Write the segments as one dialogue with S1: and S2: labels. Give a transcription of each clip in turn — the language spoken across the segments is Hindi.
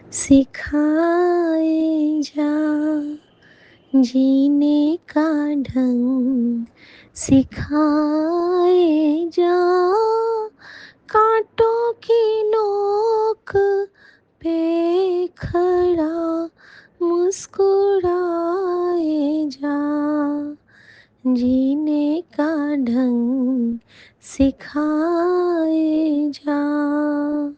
S1: सिखाए जा जीने का ढंग, सिखाए जा कांटों की नोक पे खड़ा मुस्कुराए जा जीने का ढंग सिखाए जा।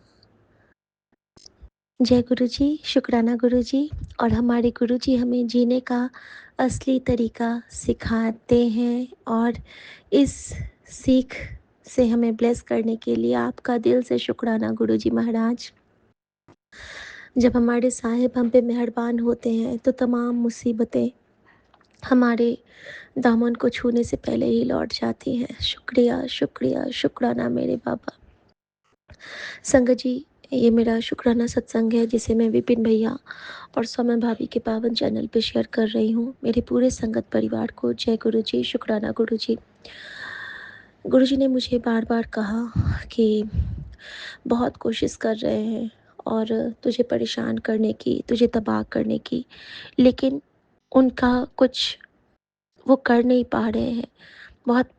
S1: जय गुरु जी, शुक्राना गुरु जी। और हमारे गुरु जी हमें जीने का असली तरीका सिखाते हैं और इस सीख से हमें ब्लेस करने के लिए आपका दिल से शुक्राना गुरु जी महाराज। जब हमारे साहिब हम पे मेहरबान होते हैं तो तमाम मुसीबतें हमारे दामन को छूने से पहले ही लौट जाती हैं। शुक्रिया, शुक्रिया, शुक्राना मेरे बाबा। संगत जी, ये मेरा शुक्राना सत्संग है जिसे मैं विपिन भैया और सौम्या भाभी के पावन चैनल पे शेयर कर रही हूँ। मेरे पूरे संगत परिवार को जय गुरु जी, शुक्राना गुरु जी। गुरु जी ने मुझे बार बार कहा कि बहुत कोशिश कर रहे हैं और तुझे परेशान करने की, तुझे तबाह करने की, लेकिन उनका कुछ वो कर नहीं पा रहे हैं। बहुत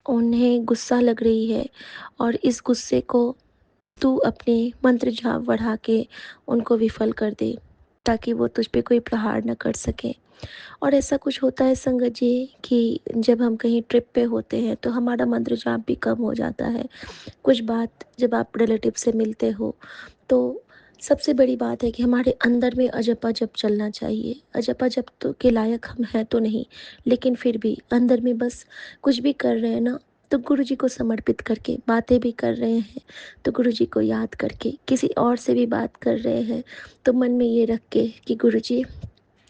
S1: उन्हें गुस्सा लग रही है और इस गुस्से को तू अपने मंत्र जाप बढ़ा के उनको विफल कर दे, ताकि वो तुझ पे कोई प्रहार न कर सकें। और ऐसा कुछ होता है संगत जी कि जब हम कहीं ट्रिप पे होते हैं तो हमारा मंत्र जाप भी कम हो जाता है। कुछ बात जब आप रिलेटिव से मिलते हो तो सबसे बड़ी बात है कि हमारे अंदर में अजप-अजप चलना चाहिए। अजप-अजप तो के लायक हम हैं तो नहीं, लेकिन फिर भी अंदर में बस कुछ भी कर रहे हैं ना, तो गुरु जी को समर्पित करके, बातें भी कर रहे हैं तो गुरु जी को याद करके, किसी और से भी बात कर रहे हैं तो मन में ये रख के कि गुरु जी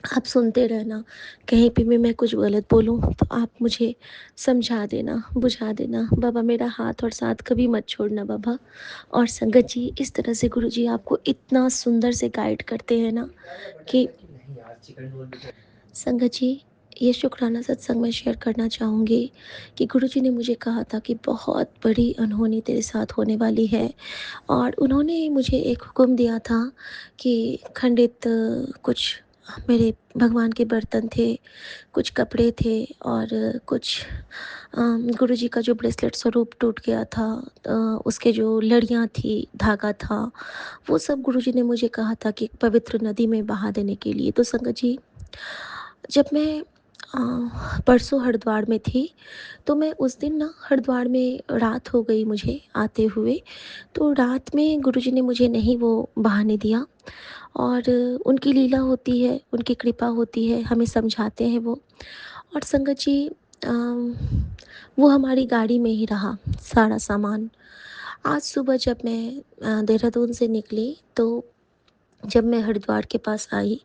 S1: आप सुनते रहना, कहीं पे भी मैं कुछ गलत बोलूँ तो आप मुझे समझा देना, बुझा देना। बाबा मेरा हाथ और साथ कभी मत छोड़ना बाबा। और संगत जी, इस तरह से गुरु जी आपको इतना सुंदर से गाइड करते हैं ना कि संगत जी, ये शुक्राना सत्संग में शेयर करना चाहूँगी कि गुरु जी ने मुझे कहा था कि बहुत बड़ी अनहोनी तेरे साथ होने वाली है। और उन्होंने मुझे एक हुक्म दिया था कि खंडित कुछ मेरे भगवान के बर्तन थे, कुछ कपड़े थे और कुछ गुरु जी का जो ब्रेसलेट स्वरूप टूट गया था, उसके जो लड़ियाँ थी, धागा था, वो सब गुरु जी ने मुझे कहा था कि पवित्र नदी में बहा देने के लिए। तो संगत जी, जब मैं परसों हरिद्वार में थी, तो मैं उस दिन ना हरिद्वार में रात हो गई मुझे आते हुए, तो रात में गुरुजी ने मुझे नहीं वो बहाने दिया। और उनकी लीला होती है, उनकी कृपा होती है, हमें समझाते हैं वो। और संगत जी, अम, वो हमारी गाड़ी में ही रहा सारा सामान। आज सुबह जब मैं देहरादून से निकली, तो जब मैं हरिद्वार के पास आई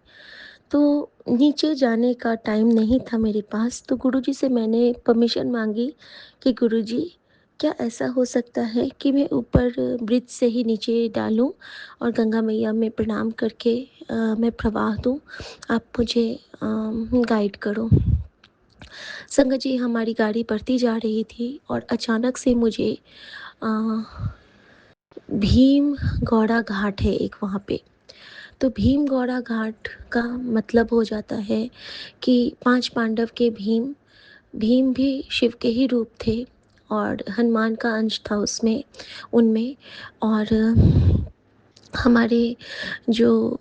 S1: तो नीचे जाने का टाइम नहीं था मेरे पास, तो गुरुजी से मैंने परमिशन मांगी कि गुरुजी, क्या ऐसा हो सकता है कि मैं ऊपर ब्रिज से ही नीचे डालूं और गंगा मैया में प्रणाम करके मैं प्रवाह दूं, आप मुझे गाइड करो। संगत जी, हमारी गाड़ी बढ़ती जा रही थी और अचानक से मुझे अ, भीम गौड़ा घाट है एक वहाँ पे, तो भीम गौड़ा घाट का मतलब हो जाता है कि 5 पांडव के भीम, भीम भी शिव के ही रूप थे और हनुमान का अंश था उसमें, उनमें। और हमारे जो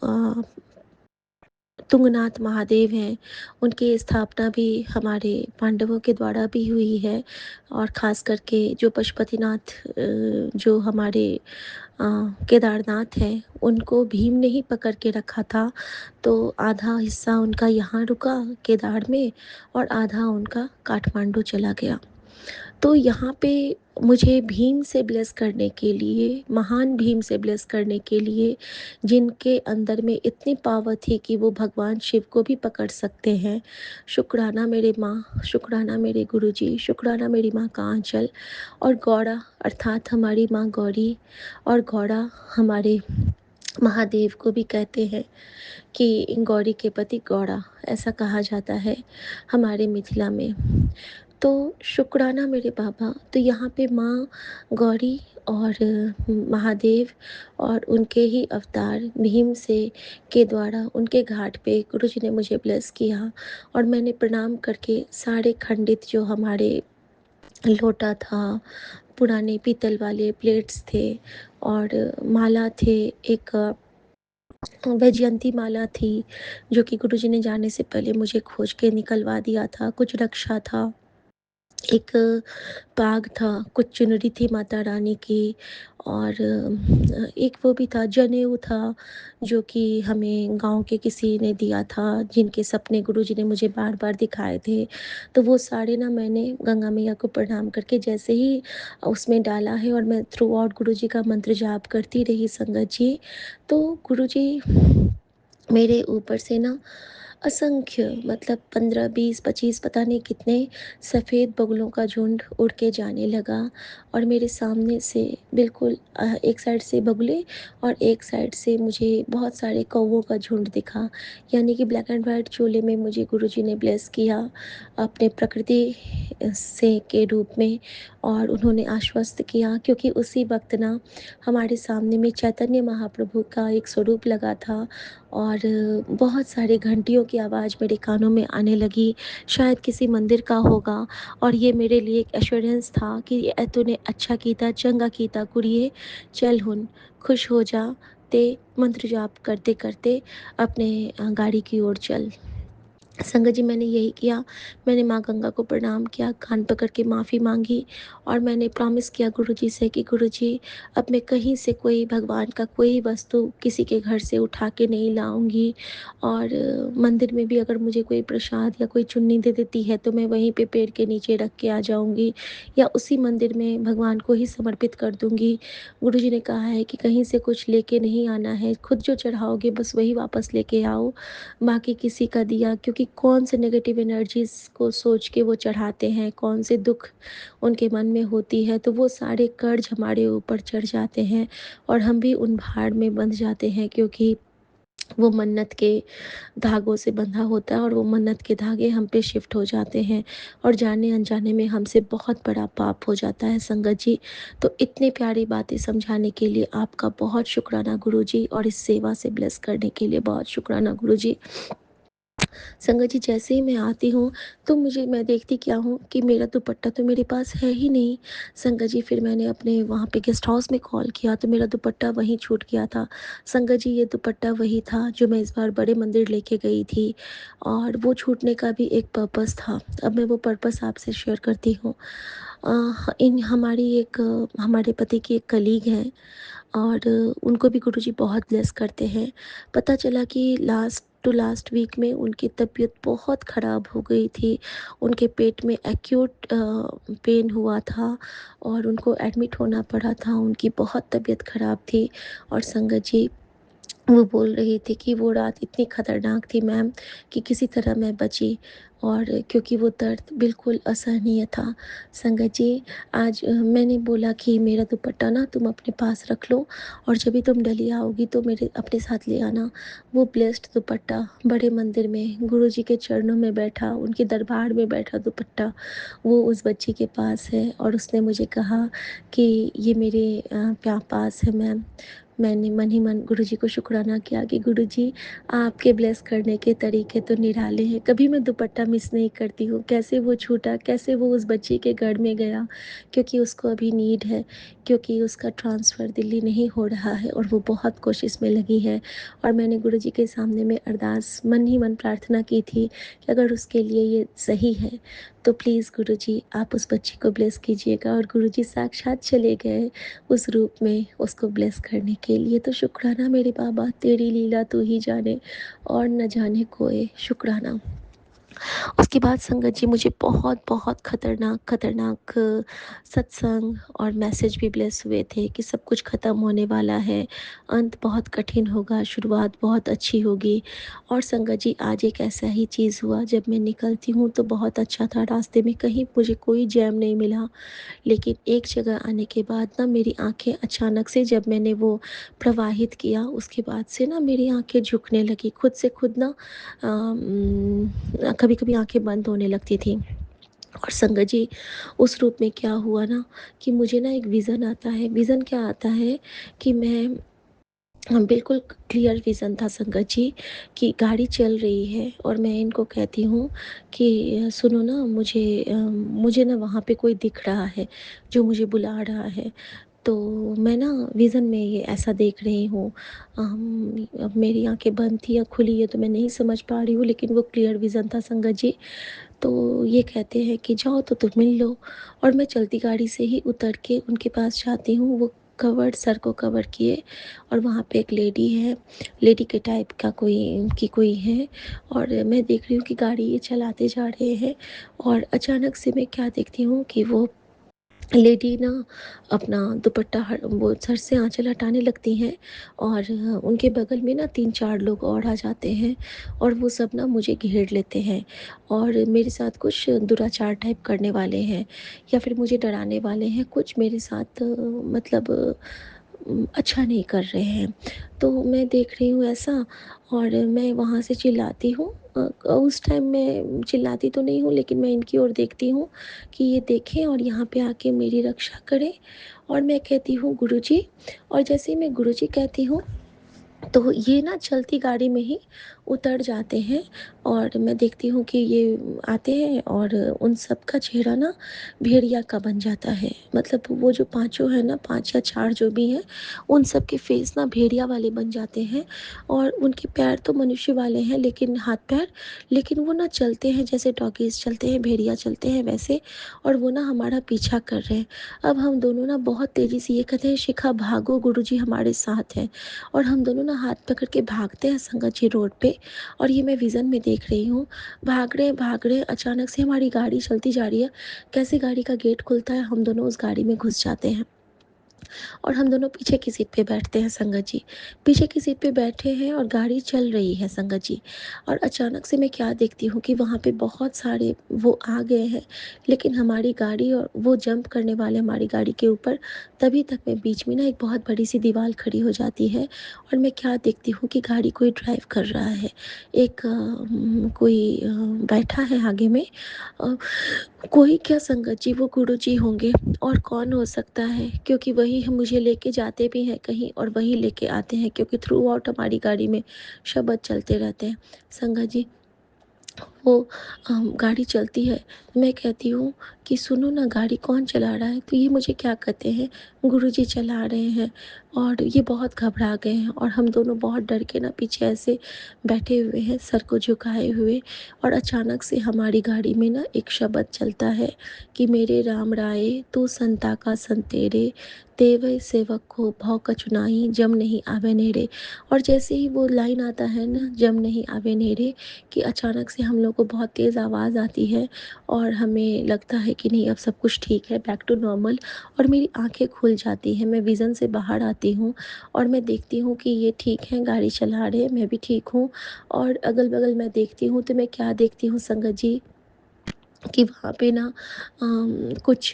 S1: तुंगनाथ महादेव हैं, उनकी स्थापना भी हमारे पांडवों के द्वारा भी हुई है। और ख़ास करके जो पशुपतिनाथ, जो हमारे केदारनाथ हैं, उनको भीम ने ही पकड़ के रखा था। तो आधा हिस्सा उनका यहाँ रुका केदार में और आधा उनका काठमांडू चला गया। तो यहाँ पे मुझे भीम से ब्लेस करने के लिए, महान भीम से ब्लेस करने के लिए, जिनके अंदर में इतनी पावर थी कि वो भगवान शिव को भी पकड़ सकते हैं। शुक्राना मेरे माँ, शुक्राना मेरे गुरुजी, शुक्राना मेरी माँ का आंचल। और गौड़ा अर्थात हमारी माँ गौरी, और गौड़ा हमारे महादेव को भी कहते हैं कि गौरी के पति गौड़ा, ऐसा कहा जाता है हमारे मिथिला में। तो शुक्राना मेरे बाबा, तो यहाँ पे माँ गौरी और महादेव और उनके ही अवतार भीम से के द्वारा उनके घाट पे गुरुजी ने मुझे ब्लेस किया और मैंने प्रणाम करके सारे खंडित जो हमारे लोटा था, पुराने पीतल वाले प्लेट्स थे और माला थे, एक वैजयंती माला थी, जो कि गुरुजी ने जाने से पहले मुझे खोज के निकलवा दिया था, कुछ रक्षा था, एक बाग था, कुछ चुनरी थी माता रानी की और एक वो भी था जनेऊ था, जो कि हमें गाँव के किसी ने दिया था, जिनके सपने गुरुजी ने मुझे बार-बार दिखाए थे। तो वो सारे ना मैंने गंगा मैया को प्रणाम करके जैसे ही उसमें डाला है और मैं थ्रू आउट गुरुजी का मंत्र जाप करती रही संगत जी, तो गुरुजी मेरे ऊपर से ना असंख्य मतलब 15, 20, 25 पता नहीं कितने सफ़ेद बगुलों का झुंड उड़ के जाने लगा और मेरे सामने से बिल्कुल एक साइड से बगुले और एक साइड से मुझे बहुत सारे कौवों का झुंड दिखा। यानी कि ब्लैक एंड वाइट चोले में मुझे गुरुजी ने ब्लेस किया अपने प्रकृति से के रूप में और उन्होंने आश्वस्त किया क्योंकि उसी वक़्त ना हमारे सामने में चैतन्य महाप्रभु का एक स्वरूप लगा था और बहुत सारे घंटियों की आवाज़ मेरे कानों में आने लगी, शायद किसी मंदिर का होगा और ये मेरे लिए एक एश्योरेंस था कि ए तूने अच्छा कीता, चंगा कीता कुड़िए, चल हुन, खुश हो जा, ते मंत्र जाप करते-करते अपने गाड़ी की ओर चल। संगत जी मैंने यही किया, मैंने माँ गंगा को प्रणाम किया, कान पकड़ के माफ़ी माँगी और मैंने प्रॉमिस किया गुरुजी से कि गुरुजी अब मैं कहीं से कोई भगवान का कोई वस्तु किसी के घर से उठा के नहीं लाऊँगी और मंदिर में भी अगर मुझे कोई प्रसाद या कोई चुन्नी दे देती है तो मैं वहीं पे पेड़ के नीचे रख के आ जाऊँगी या उसी मंदिर में भगवान को ही समर्पित कर दूँगी। गुरुजी ने कहा है कि कहीं से कुछ लेके नहीं आना है, खुद जो चढ़ाओगे बस वही वापस लेके आओ, बाकी किसी का दिया क्योंकि कौन से नेगेटिव एनर्जीज़ को सोच के वो चढ़ाते हैं, कौन से दुःख उनके मन में होती है, तो वो सारे कर्ज हमारे ऊपर चढ़ जाते हैं और हम भी उन भाड़ में बंध जाते हैं क्योंकि वो मन्नत के धागों से बंधा होता है और वो मन्नत के धागे हम पे शिफ्ट हो जाते हैं और जाने-अनजाने में हमसे बहुत बड़ा पाप हो जाता है संगत जी। तो इतनी प्यारी बातें समझाने के लिए आपका बहुत शुक्राना गुरुजी और इस सेवा से ब्लेस करने के लिए बहुत शुक्राना गुरुजी। संगत जी जैसे ही मैं आती हूँ तो मैं देखती क्या हूँ कि मेरा दुपट्टा तो मेरे पास है ही नहीं। संगत जी फिर मैंने अपने वहाँ पे गेस्ट हाउस में कॉल किया तो मेरा दुपट्टा वहीं छूट गया था। संगत जी ये दुपट्टा वही था जो मैं इस बार बड़े मंदिर लेके गई थी और वो छूटने का भी एक पर्पस था। अब मैं वो पर्पस आपसे शेयर करती हूँ। इन हमारे पति की एक कलीग हैं और उनको भी गुरुजी बहुत ब्लेस करते हैं। पता चला कि लास्ट टू लास्ट वीक में उनकी तबीयत बहुत ख़राब हो गई थी। उनके पेट में एक्यूट पेन हुआ था और उनको एडमिट होना पड़ा था। उनकी बहुत तबीयत ख़राब थी और संगत जी वो बोल रही थी कि वो रात इतनी खतरनाक थी मैम कि किसी तरह मैं बची और क्योंकि वो दर्द बिल्कुल असहनीय था। संगत जी आज मैंने बोला कि मेरा दुपट्टा ना तुम अपने पास रख लो और जब भी तुम दिल्ली आओगी तो मेरे अपने साथ ले आना। वो ब्लेस्ड दुपट्टा बड़े मंदिर में गुरुजी के चरणों में बैठा, उनके दरबार में बैठा दुपट्टा वो उस बच्ची के पास है और उसने मुझे कहा कि ये मेरे पास है मैम। मैंने मन ही मन गुरुजी को शुक्राना किया कि गुरुजी आपके ब्लेस करने के तरीके तो निराले हैं। कभी मैं दुपट्टा मिस नहीं करती हूँ। कैसे वो छूटा, कैसे वो उस बच्ची के घर में गया क्योंकि उसको अभी नीड है, क्योंकि उसका ट्रांसफ़र दिल्ली नहीं हो रहा है और वो बहुत कोशिश में लगी है। और मैंने गुरुजी के सामने में अरदास मन ही मन प्रार्थना की थी कि अगर उसके लिए ये सही है, तो प्लीज़ गुरुजी आप उस बच्ची को ब्लेस कीजिएगा और गुरुजी साक्षात चले गए उस रूप में उसको ब्लेस करने के लिए। तो शुक्राना मेरे बाबा तेरी लीला तू ही जाने और न जाने कोई शुक्राना। उसके बाद संगत जी मुझे बहुत-बहुत खतरनाक सत्संग और मैसेज भी ब्लेस हुए थे कि सब कुछ ख़त्म होने वाला है, अंत बहुत कठिन होगा, शुरुआत बहुत अच्छी होगी। और संगत जी आज एक ऐसा ही चीज़ हुआ जब मैं निकलती हूँ तो बहुत अच्छा था, रास्ते में कहीं मुझे कोई जैम नहीं मिला। लेकिन एक जगह आने के बाद ना मेरी आँखें अचानक से जब मैंने वो प्रवाहित किया उसके बाद से ना मेरी आँखें झुकने लगी खुद से खुद ना कभी-कभी आँखें बंद होने लगती थी। और संगत जी, उस रूप में क्या हुआ ना कि मुझे ना एक विज़न आता है। विज़न क्या आता है कि मैं बिल्कुल क्लियर विज़न था संगत जी कि गाड़ी चल रही है और मैं इनको कहती हूँ कि सुनो ना, मुझे ना वहाँ पे कोई दिख रहा है, जो मुझे बुला रहा है। तो मैं ना विज़न में ये ऐसा देख रही हूँ। अब मेरी आँखें बंद थी या खुली है तो मैं नहीं समझ पा रही हूँ, लेकिन वो क्लियर विज़न था संगत जी। तो ये कहते हैं कि जाओ तो तुम मिल लो, और मैं चलती गाड़ी से ही उतर के उनके पास जाती हूँ। वो सर को कवर किए, और वहाँ पे एक लेडी है, लेडी के टाइप का कोई है, और मैं देख रही हूँ कि गाड़ी ये चलाते जा रहे हैं। और अचानक से मैं क्या देखती हूँ कि वो लेडी ना अपना दुपट्टा वो सर से आँचल हटाने लगती हैं, और उनके बगल में ना 3-4 लोग और आ जाते हैं, और वो सब ना मुझे घेर लेते हैं और मेरे साथ कुछ दुराचार टाइप करने वाले हैं, या फिर मुझे डराने वाले हैं। कुछ मेरे साथ मतलब अच्छा नहीं कर रहे हैं। तो मैं देख रही हूँ ऐसा, और मैं वहाँ से चिल्लाती हूँ। उस टाइम मैं चिल्लाती तो नहीं हूँ, लेकिन मैं इनकी ओर देखती हूँ कि ये देखें और यहाँ पे आके मेरी रक्षा करें, और मैं कहती हूँ गुरुजी। और जैसे ही मैं गुरुजी कहती हूँ, तो ये ना चलती गाड़ी में ही उतर जाते हैं, और मैं देखती हूँ कि ये आते हैं, और उन सब का चेहरा ना भेड़िया का बन जाता है। मतलब वो जो पाँचों हैं ना, 5 या 4 जो भी हैं, उन सब के फेस ना भेड़िया वाले बन जाते हैं, और उनके पैर तो मनुष्य वाले हैं, लेकिन हाथ-पैर, लेकिन वो ना चलते हैं जैसे डॉगीज़ चलते हैं, भेड़िया चलते हैं वैसे, और वो ना हमारा पीछा कर रहे हैं। अब हम दोनों ना बहुत तेज़ी से ये कहते हैं, शिखा भागो गुरुजी हमारे साथ हैं। और हम दोनों ना हाथ पकड़ के भागते हैं संगत जी रोड पे, और ये मैं विज़न में देख रही हूँ। भाग रहे हैं, अचानक से हमारी गाड़ी चलती जा रही है। कैसे गाड़ी का गेट खुलता है, हम दोनों उस गाड़ी में घुस जाते हैं, और हम दोनों पीछे की सीट पे बैठते हैं संगत जी। पीछे की सीट पे बैठे हैं और गाड़ी चल रही है संगत जी। और अचानक से मैं क्या देखती हूँ कि वहाँ पे बहुत सारे वो आ गए हैं, लेकिन हमारी गाड़ी, और वो जंप करने वाले हमारी गाड़ी के ऊपर, तभी तक मैं बीच में ना एक बहुत बड़ी-सी दीवार खड़ी हो जाती है, और मैं क्या देखती हूँ कि गाड़ी कोई ड्राइव कर रहा है। एक कोई बैठा है आगे में। अ, कोई क्या संगत जी, वो गुरुजी होंगे, और कौन हो सकता है, क्योंकि वही हम मुझे लेके जाते भी हैं कहीं और वही लेके आते हैं, क्योंकि थ्रू आउट हमारी गाड़ी में शब्द चलते रहते हैं संगत जी। वो गाड़ी चलती है, मैं कहती हूँ कि सुनो ना, गाड़ी कौन चला रहा है? तो ये मुझे क्या कहते हैं, गुरुजी चला रहे हैं, और ये बहुत घबरा गए हैं, और हम दोनों बहुत डर के ना पीछे ऐसे बैठे हुए हैं, सर को झुकाए हुए। और अचानक से हमारी गाड़ी में ना एक शब्द चलता है कि मेरे राम राये तू संता का संतेरे, तेवै सेवक को भव कछु नाहीं जम नहीं आवे नेरे। और जैसे ही वो लाइन आता है ना, जम नहीं आवे नेरे, कि अचानक से हम लोग को बहुत तेज़ आवाज़ आती है, और हमें लगता है कि नहीं, अब सब कुछ ठीक है, बैक टू नॉर्मल। और मेरी आँखें खुल जाती हैं, मैं विज़न से बाहर आती हूँ, और मैं देखती हूँ कि ये ठीक हैं, गाड़ी चला रहे हैं, मैं भी ठीक हूँ। और अगल-बगल मैं देखती हूँ तो मैं क्या देखती हूँ संगत जी, कि वहाँ पे ना कुछ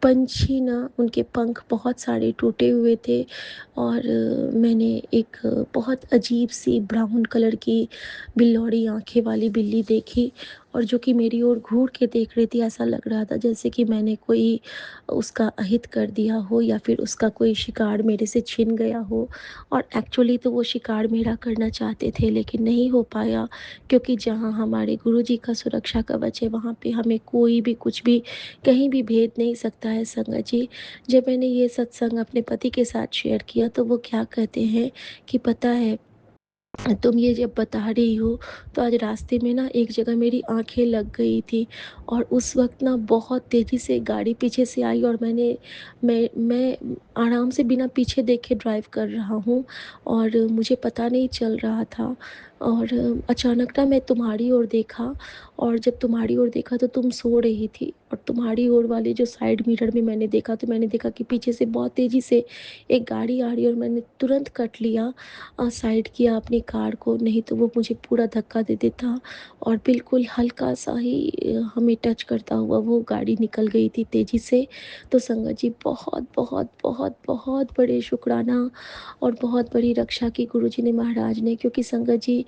S1: पंछी ना, उनके पंख बहुत सारे टूटे हुए थे, और मैंने एक बहुत अजीब सी ब्राउन कलर की बिल्लौड़ी आँखें वाली बिल्ली देखी, और जो कि मेरी ओर घूर के देख रही थी। ऐसा लग रहा था जैसे कि मैंने कोई उसका अहित कर दिया हो, या फिर उसका कोई शिकार मेरे से छिन गया हो। और एक्चुअली तो वो शिकार मेरा करना चाहते थे, लेकिन नहीं हो पाया, क्योंकि जहाँ हमारे गुरुजी का सुरक्षा कवच है, वहाँ पे हमें कोई भी कुछ भी कहीं भी भेद नहीं सकता है संगत जी। जब मैंने ये सत्संग अपने पति के साथ शेयर किया, तो वो क्या कहते हैं कि पता है, तुम ये जब बता रही हो, तो आज रास्ते में ना एक जगह मेरी आँखें लग गई थी, और उस वक़्त ना बहुत तेज़ी से गाड़ी पीछे से आई, और मैं आराम से बिना पीछे देखे ड्राइव कर रहा हूँ, और मुझे पता नहीं चल रहा था। और अचानक ना मैं तुम्हारी ओर देखा, और जब तुम्हारी ओर देखा तो तुम सो रही थी, और तुम्हारी ओर वाले जो साइड मिरर में मैंने देखा, तो मैंने देखा कि पीछे से बहुत तेज़ी से एक गाड़ी आ रही है, और मैंने तुरंत कट लिया, साइड किया अपनी कार को, नहीं तो वो मुझे पूरा धक्का दे देता, और बिल्कुल हल्का-सा ही हमें टच करता हुआ वो गाड़ी निकल गई थी तेज़ी से। तो संगत जी, बहुत, बहुत, बहुत बहुत बहुत बड़े शुक्राना और बहुत बड़ी रक्षा की गुरुजी ने, महाराज ने, क्योंकि संगत जी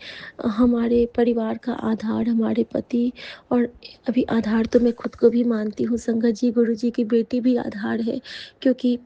S1: हमारे परिवार का आधार हमारे पति, और अभी आधार तो मैं खुद को भी मानती हूँ संगत जी, गुरुजी की बेटी भी आधार है, क्योंकि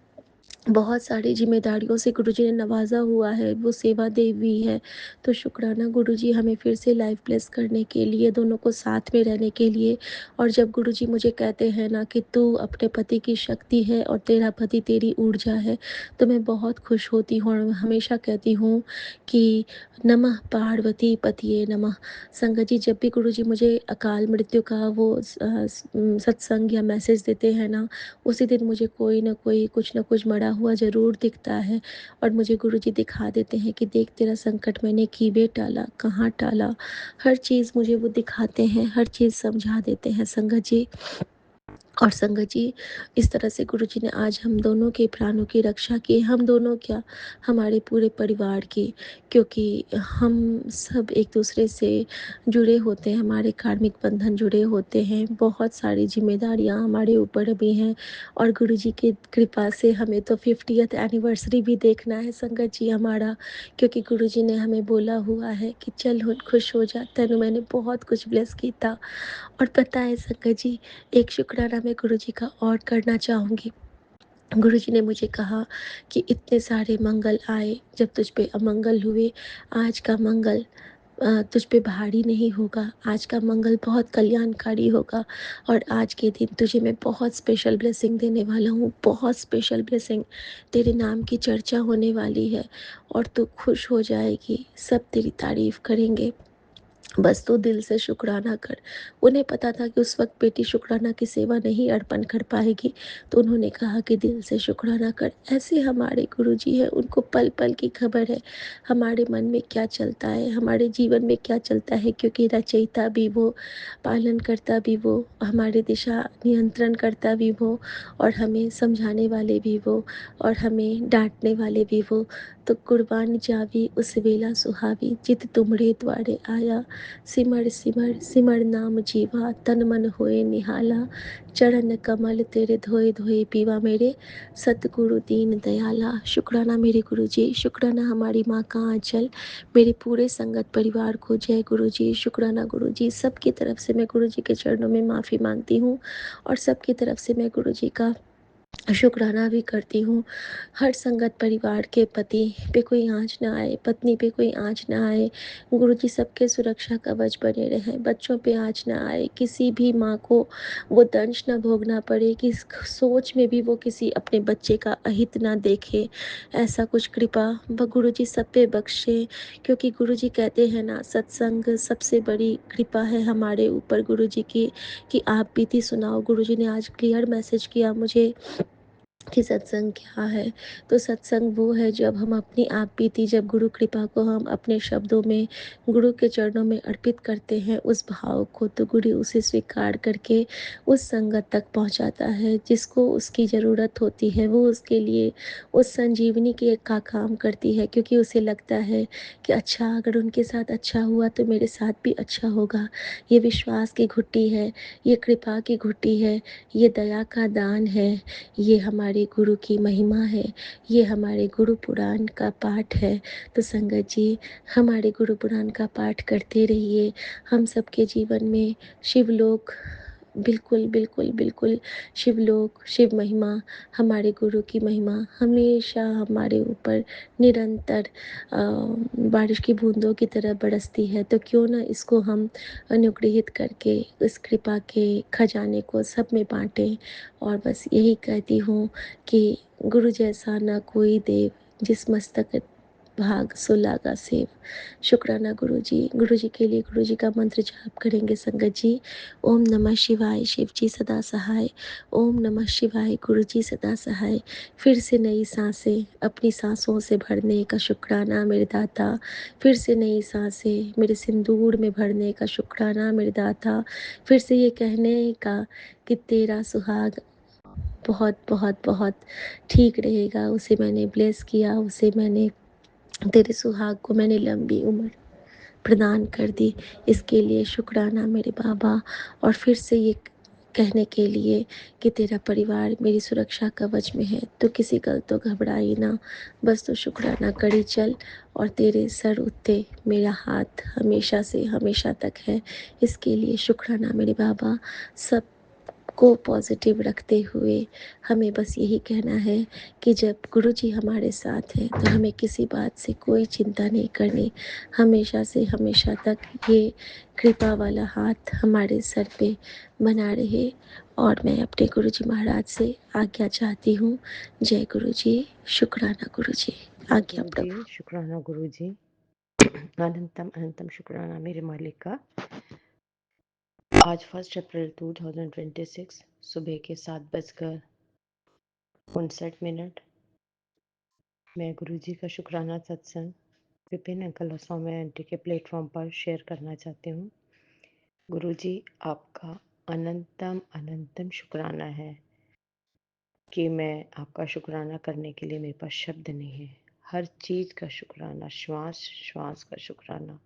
S1: बहुत सारी ज़िम्मेदारियों से गुरुजी ने नवाज़ा हुआ है, वो सेवा देवी है। तो शुक्राना गुरुजी हमें फिर से लाइफ ब्लेस करने के लिए, दोनों को साथ में रहने के लिए। और जब गुरुजी मुझे कहते हैं ना कि तू अपने पति की शक्ति है और तेरा पति तेरी ऊर्जा है, तो मैं बहुत खुश होती हूँ और हमेशा कहती हूँ कि नमः पार्वती पतिये नमः। संगत जी, जब भी गुरुजी मुझे अकाल मृत्यु का वो सत्संग या मैसेज देते हैं ना, उसी दिन मुझे कोई ना कोई कुछ ना कुछ मरा हुआ ज़रूर दिखता है, और मुझे गुरुजी दिखा देते हैं कि देख तेरा संकट मैंने कीबे टाला, कहाँ टाला। हर चीज़ मुझे वो दिखाते हैं, हर चीज़ समझा देते हैं संगत जी। और संगत जी, इस तरह से गुरुजी ने आज हम दोनों के प्राणों की रक्षा की, हम दोनों क्या, हमारे पूरे परिवार की, क्योंकि हम सब एक दूसरे से जुड़े होते हैं, हमारे कार्मिक बंधन जुड़े होते हैं, बहुत सारी जिम्मेदारियां हमारे ऊपर भी हैं। और गुरुजी की कृपा से हमें तो 50th एनिवर्सरी भी देखना है संगत जी हमारा, क्योंकि गुरुजी ने हमें बोला हुआ है कि चल खुश हो जा, तेनू मैंने बहुत कुछ ब्लेस किया। और पता है संगत जी, एक शुक्राना मैं गुरुजी का और करना चाहूँगी। गुरुजी ने मुझे कहा कि इतने सारे मंगल आए, जब तुझ पे अमंगल हुए, आज का मंगल तुझ पे भारी नहीं होगा, आज का मंगल बहुत कल्याणकारी होगा। और आज के दिन तुझे मैं बहुत स्पेशल ब्लेसिंग देने वाला हूँ, बहुत स्पेशल ब्लेसिंग, तेरे नाम की चर्चा होने वाली है और तू खुश हो जाएगी, सब तेरी तारीफ करेंगे, बस तू दिल से शुक्राना कर। उन्हें पता था कि उस वक्त बेटी शुक्राना की सेवा नहीं अर्पण कर पाएगी, तो उन्होंने कहा कि दिल से शुक्राना कर। ऐसे हमारे गुरुजी हैं, उनको पल पल की खबर है हमारे मन में क्या चलता है, हमारे जीवन में क्या चलता है, क्योंकि रचयिता भी वो, पालन करता भी वो, हमारे दिशा नियंत्रण करता भी वो, और हमें समझाने वाले भी वो, और हमें डांटने वाले भी वो। तो कुर्बान जावी उस वेला सुहावी, जित तुमरे द्वारे आया, सिमर सिमर सिमर नाम जीवा, तन मन होए निहाला, चरण कमल तेरे धोए धोए पीवा, मेरे सतगुरु दीन दयाला। शुक्राना मेरे गुरु जी, शुक्राना हमारी माँ का आंचल, मेरे पूरे संगत परिवार को जय गुरु जी। शुक्राना गुरु जी, सबकी तरफ से मैं गुरु जी के चरणों में माफ़ी मांगती हूँ, और सबकी तरफ से मैं गुरु जी का शुक्राना भी करती हूँ। हर संगत परिवार के पति पे कोई आँच ना आए, पत्नी पे कोई आँच ना आए, गुरुजी सबके सुरक्षा कवच बने रहें, बच्चों पे आँच ना आए, किसी भी माँ को वो दंश ना भोगना पड़े, कि सोच में भी वो किसी अपने बच्चे का अहित ना देखे, ऐसा कुछ कृपा गुरुजी सब पे बख्शे। क्योंकि गुरुजी कहते हैं ना, सत्संग सबसे बड़ी कृपा है हमारे ऊपर गुरुजी की, कि आप बीती सुनाओ। गुरुजी ने आज क्लियर मैसेज किया मुझे कि सत्संग क्या है। तो सत्संग वो है जब हम अपनी आप बीती, जब गुरु कृपा को हम अपने शब्दों में गुरु के चरणों में अर्पित करते हैं, उस भाव को, तो गुरु उसे स्वीकार करके उस संगत तक पहुंचाता है जिसको उसकी ज़रूरत होती है। वो उसके लिए उस संजीवनी के का काम करती है, क्योंकि उसे लगता है कि अच्छा, अगर उनके साथ अच्छा हुआ तो मेरे साथ भी अच्छा होगा। ये विश्वास की घुट्टी है, ये कृपा की घुट्टी है, ये दया का दान है, ये हमारे गुरु की महिमा है, ये हमारे गुरु पुराण का पाठ है। तो संगत जी, हमारे गुरु पुराण का पाठ करते रहिए। हम सबके जीवन में शिवलोक, बिल्कुल बिल्कुल बिल्कुल, शिवलोक, शिव महिमा, हमारे गुरु की महिमा हमेशा हमारे ऊपर निरंतर बारिश की बूंदों की तरह बरसती है। तो क्यों ना इसको हम अनुग्रहित करके इस कृपा के खजाने को सब में बांटें। और बस यही कहती हूँ कि गुरु जैसा ना कोई देव, जिस मस्तक भाग सुलागा सेव। शुक्राना गुरु जी के लिए गुरु जी का मंत्र जाप करेंगे संगत जी। ओम नमः शिवाय, शिव जी सदा सहाय। ओम नमः शिवाय, गुरु जी सदा सहाय। फिर से नई सांसें अपनी सांसों से भरने का शुक्राना मेरे दाता, फिर से नई सांसें मेरे सिंदूर में भरने का शुक्राना मेरे दाता, फिर से ये कहने का कि तेरा सुहाग बहुत बहुत बहुत ठीक रहेगा, उसे मैंने ब्लेस किया, उसे मैंने, तेरे सुहाग को मैंने लंबी उम्र प्रदान कर दी। इसके लिए शुक्राना मेरे बाबा। और फिर से ये कहने के लिए कि तेरा परिवार मेरी सुरक्षा कवच में है, तो किसी गल तो घबराई ना, बस तो शुक्राना करी चल। और तेरे सर उत्ते मेरा हाथ हमेशा से हमेशा तक है, इसके लिए शुक्राना मेरे बाबा। सब को पॉजिटिव रखते हुए हमें बस यही कहना है कि जब गुरुजी हमारे साथ हैं तो हमें किसी बात से कोई चिंता नहीं करनी। हमेशा से हमेशा तक ये कृपा वाला हाथ हमारे सर पे बना रहे। और मैं अपने गुरुजी महाराज से आज्ञा चाहती हूँ। जय गुरुजी, शुक्राना गुरुजी,
S2: जय
S1: आज्ञा
S2: गुरु जी,
S1: प्रभु।
S2: शुक्राना गुरु जी। अनंतम अनंतम शुक्राना मेरे मालिक का। आज 1 अप्रैल 2026 सुबह के 7:59 मैं गुरु जी का शुक्राना सत्संग विपिन अंकल और सौम्या आंटी के प्लेटफॉर्म पर शेयर करना चाहती हूँ। गुरु जी, आपका अनंतम अनंतम शुक्राना है कि मैं आपका शुक्राना करने के लिए मेरे पास शब्द नहीं है। हर चीज़ का शुक्राना, श्वास श्वास का शुक्राना,